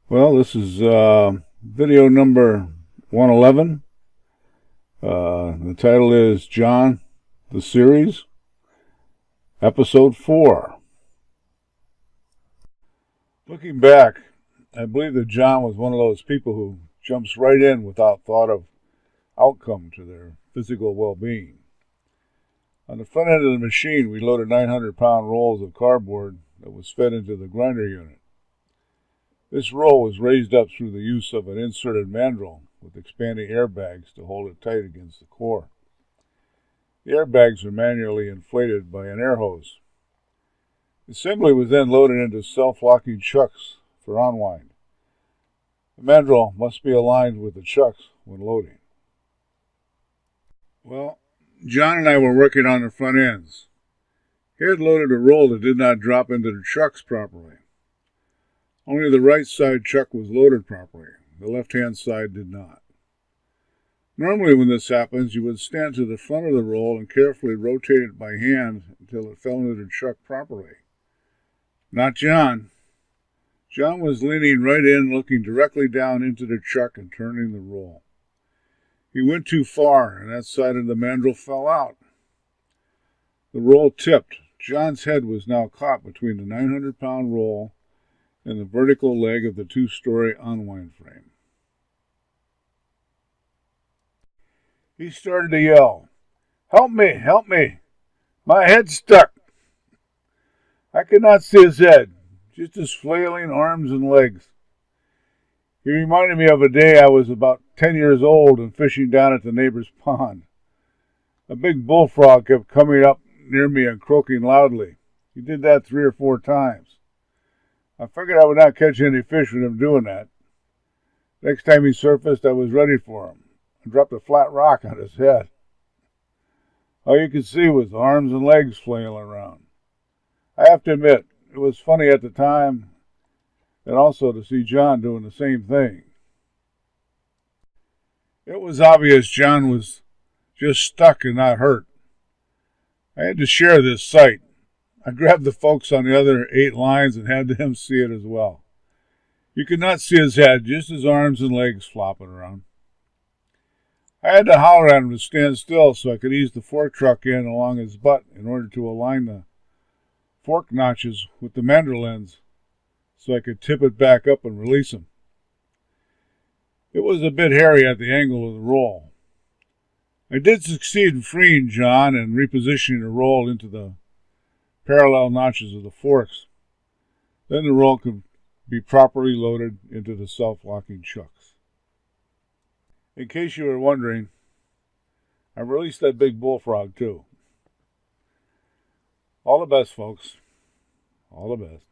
Well, this is video number 111. The title is John, the Series, Episode 4. Looking back, I believe that John was one of those people who jumps right in without thought of outcome to their physical well-being. On the front end of the machine, we loaded 900-pound rolls of cardboard that was fed into the grinder unit. This roll was raised up through the use of an inserted mandrel with expanding airbags to hold it tight against the core. The airbags were manually inflated by an air hose. The assembly was then loaded into self-locking chucks for unwind. The mandrel must be aligned with the chucks when loading. Well, John and I were working on the front ends. He had loaded a roll that did not drop into the chucks properly. Only the right side chuck was loaded properly. The left-hand side did not. Normally when this happens, you would stand to the front of the roll and carefully rotate it by hand until it fell into the chuck properly. Not John. John was leaning right in, looking directly down into the chuck and turning the roll. He went too far, and that side of the mandrel fell out. The roll tipped. John's head was now caught between the 900-pound roll and the vertical leg of the two-story unwind frame. He started to yell, "Help me! Help me! My head's stuck!" I could not see his head, just his flailing arms and legs. He reminded me of a day I was about 10 years old and fishing down at the neighbor's pond. A big bullfrog kept coming up near me and croaking loudly. He did that 3 or 4 times. I figured I would not catch any fish with him doing that. Next time he surfaced, I was ready for him. I dropped a flat rock on his head. All you could see was arms and legs flailing around. I have to admit, it was funny at the time, and also to see John doing the same thing. It was obvious John was just stuck and not hurt. I had to share this sight. I grabbed the folks on the other 8 lines and had them see it as well. You could not see his head, just his arms and legs flopping around. I had to holler at him to stand still so I could ease the fork truck in along his butt in order to align the fork notches with the mandrel ends so I could tip it back up and release him. It was a bit hairy at the angle of the roll. I did succeed in freeing John and repositioning the roll into the parallel notches of the forks. Then the roll could be properly loaded into the self-locking chucks. In case you were wondering, I released that big bullfrog too. All the best, folks. All the best.